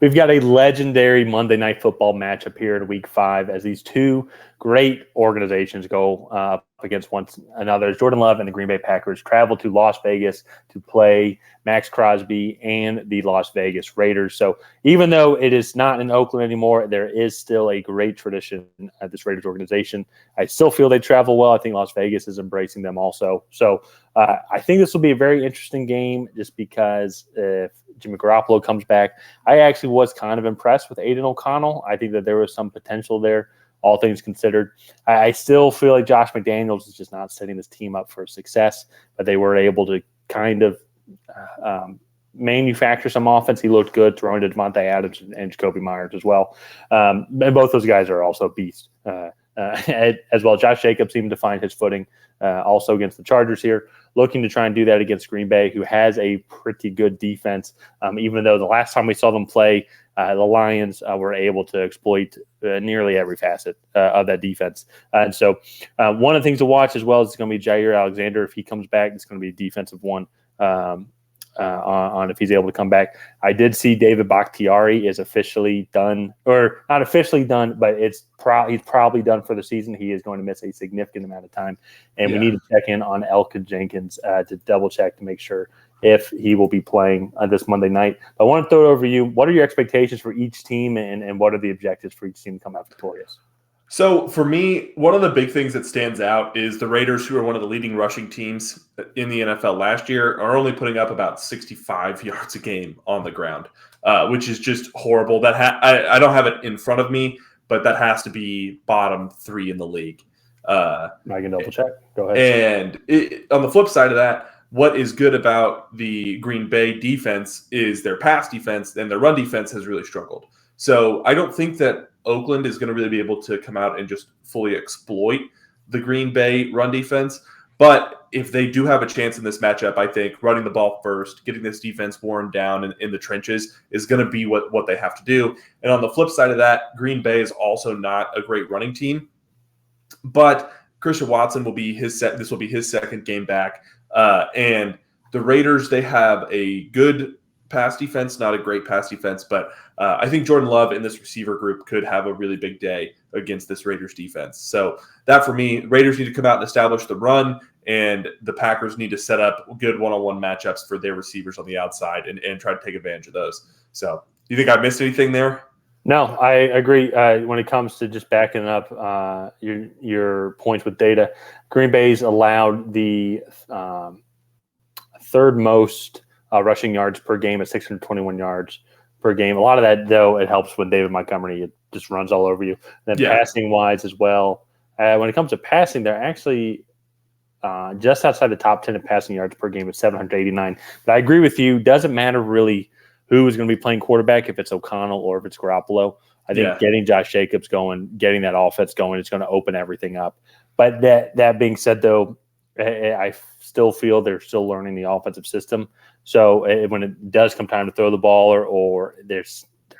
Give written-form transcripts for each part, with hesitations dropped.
we've got a legendary Monday Night Football matchup here in Week 5 as these two great organizations go up against one another. Jordan Love and the Green Bay Packers travel to Las Vegas to play Max Crosby and the Las Vegas Raiders. So even though it is not in Oakland anymore, there is still a great tradition at this Raiders organization. I still feel they travel well. I think Las Vegas is embracing them also. So I think this will be a very interesting game just because if Jimmy Garoppolo comes back, I actually was kind of impressed with Aiden O'Connell. I think that there was some potential there, all things considered. I still feel like Josh McDaniels is just not setting this team up for success, but they were able to kind of manufacture some offense. He looked good throwing to Devontae Adams and Jacoby Myers as well. And both those guys are also beasts as well. Josh Jacobs seemed to find his footing also against the Chargers here, looking to try and do that against Green Bay, who has a pretty good defense, even though the last time we saw them play, the Lions were able to exploit nearly every facet of that defense. And so one of the things to watch as well is going to be Jair Alexander. If he comes back, it's going to be a defensive one on if he's able to come back. I did see David Bakhtiari is officially done, or not officially done, but he's probably done for the season. He is going to miss a significant amount of time, and we need to check in on Elka Jenkins to double check to make sure if he will be playing this Monday night. I want to throw it over to you. What are your expectations for each team, and what are the objectives for each team to come out victorious? So for me, one of the big things that stands out is the Raiders, who are one of the leading rushing teams in the NFL last year, are only putting up about 65 yards a game on the ground, which is just horrible. I don't have it in front of me, but that has to be bottom 3 in the league. I can double check. Go ahead. And on the flip side of that, what is good about the Green Bay defense is their pass defense, and their run defense has really struggled. So I don't think that Oakland is going to really be able to come out and just fully exploit the Green Bay run defense. But if they do have a chance in this matchup, I think running the ball first, getting this defense worn down in the trenches is going to be what they have to do. And on the flip side of that, Green Bay is also not a great running team. But Christian Watson will be this will be his second game back. And the Raiders, they have a good pass defense, not a great pass defense, but I think Jordan Love in this receiver group could have a really big day against this Raiders defense. So that for me, Raiders need to come out and establish the run, and the Packers need to set up good one-on-one matchups for their receivers on the outside and try to take advantage of those. So do you think I missed anything there? No, I agree. When it comes to just backing up your points with data, Green Bay's allowed the third most rushing yards per game at 621 yards per game. A lot of that, though, it helps when David Montgomery it just runs all over you. And then passing-wise as well, when it comes to passing, they're actually just outside the top 10 in passing yards per game at 789. But I agree with you. Doesn't matter really who is going to be playing quarterback, if it's O'Connell or if it's Garoppolo. I think getting Josh Jacobs going, getting that offense going, it's going to open everything up. But that being said, though, I still feel they're still learning the offensive system. So when it does come time to throw the ball or they're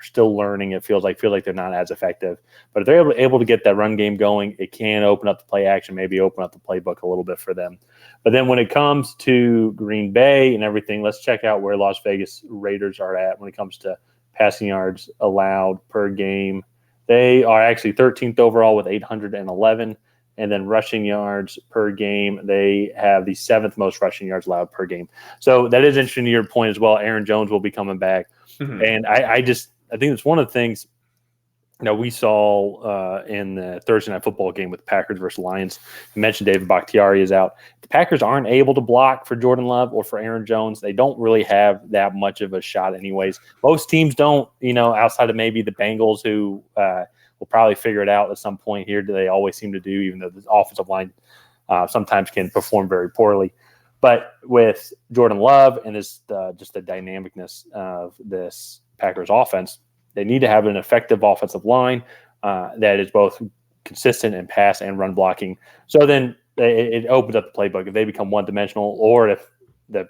still learning, it feels like they're not as effective. But if they're able to get that run game going, it can open up the play action, maybe open up the playbook a little bit for them. But then when it comes to Green Bay and everything, let's check out where Las Vegas Raiders are at when it comes to passing yards allowed per game. They are actually 13th overall with 811. And then rushing yards per game, they have the 7th most rushing yards allowed per game. So that is interesting to your point as well. Aaron Jones will be coming back. Mm-hmm. And I think it's one of the things we saw in the Thursday Night Football game with Packers versus Lions. You mentioned David Bakhtiari is out. The Packers aren't able to block for Jordan Love or for Aaron Jones. They don't really have that much of a shot anyways. Most teams don't, outside of maybe the Bengals who will probably figure it out at some point here. They always seem to do, even though the offensive line sometimes can perform very poorly. But with Jordan Love and just the dynamicness of this Packers offense, they need to have an effective offensive line that is both consistent in pass and run blocking. So then it opens up the playbook. If they become one-dimensional or if the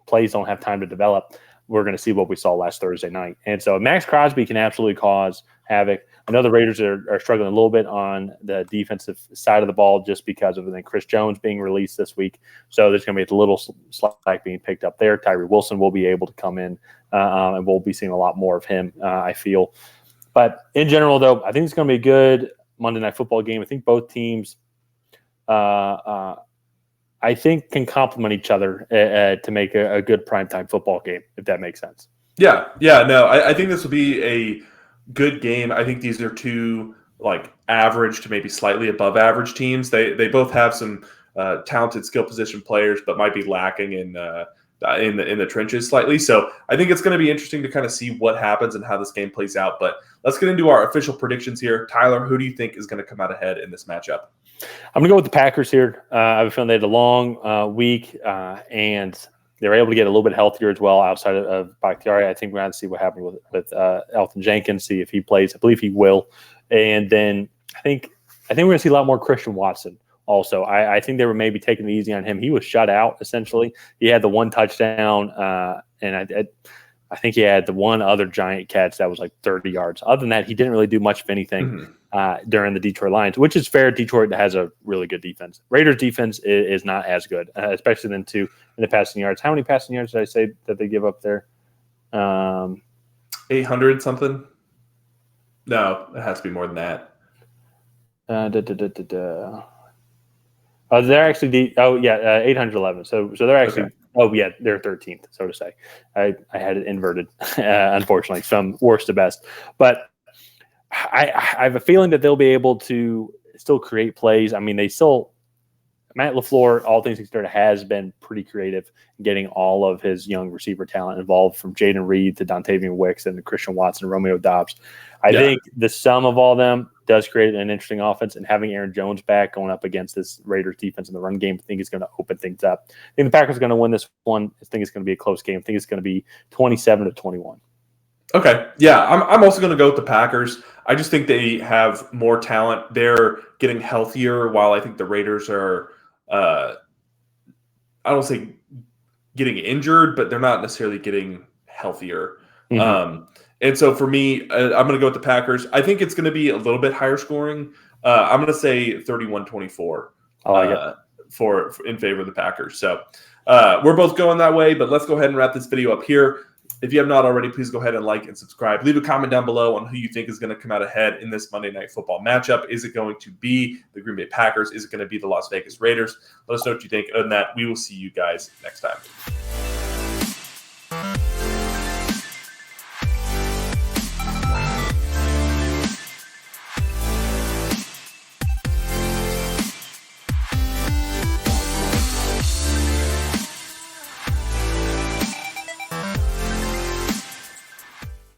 plays don't have time to develop, we're going to see what we saw last Thursday night. And so Max Crosby can absolutely cause havoc. I know the Raiders are struggling a little bit on the defensive side of the ball just because of Chris Jones being released this week. So there's going to be a little slack being picked up there. Tyree Wilson will be able to come in, and we'll be seeing a lot more of him, I feel. But in general, though, I think it's going to be a good Monday Night Football game. I think both teams I think can complement each other to make a good primetime football game, if that makes sense. Yeah, no, I think this will be a good game. I think these are two like average to maybe slightly above average teams. They both have some talented skill position players, but might be lacking in the trenches slightly. So I think it's going to be interesting to kind of see what happens and how this game plays out. But let's get into our official predictions here. Tyler, who do you think is going to come out ahead in this matchup? I'm going to go with the Packers here. I have a feeling they had a long week, and they were able to get a little bit healthier as well outside of Bakhtiari. I think we're going to see what happens with Elton Jenkins, see if he plays. I believe he will. And then I think we're going to see a lot more Christian Watson also. I think they were maybe taking it easy on him. He was shut out, essentially. He had the one touchdown, and I think he had the one other giant catch that was like 30 yards. Other than that, he didn't really do much of anything during the Detroit Lions, which is fair. Detroit has a really good defense. Raiders defense is not as good, especially in the passing yards. How many passing yards did I say that they give up there? 800 something? No, it has to be more than that. They're actually 811. So they're actually they're 13th, so to say. I had it inverted, unfortunately, from worst to best. But I have a feeling that they'll be able to still create plays. I mean, Matt LaFleur, all things considered, has been pretty creative in getting all of his young receiver talent involved, from Jaden Reed to Dontavian Wicks and to Christian Watson and Romeo Doubs. I think the sum of all of them does create an interesting offense, and having Aaron Jones back going up against this Raiders defense in the run game, I think is going to open things up. I think the Packers are going to win this one. I think it's going to be a close game. I think it's going to be 27-21. Okay. Yeah, I'm also going to go with the Packers. I just think they have more talent. They're getting healthier, while I think the Raiders are I don't say getting injured, but they're not necessarily getting healthier. And so for me, I'm going to go with the Packers. I think it's going to be a little bit higher scoring. I'm going to say 31-24 for in favor of the Packers. So we're both going that way, but let's go ahead and wrap this video up here. If you have not already, please go ahead and like and subscribe. Leave a comment down below on who you think is going to come out ahead in this Monday Night Football matchup. Is it going to be the Green Bay Packers? Is it going to be the Las Vegas Raiders? Let us know what you think. Other than that, we will see you guys next time.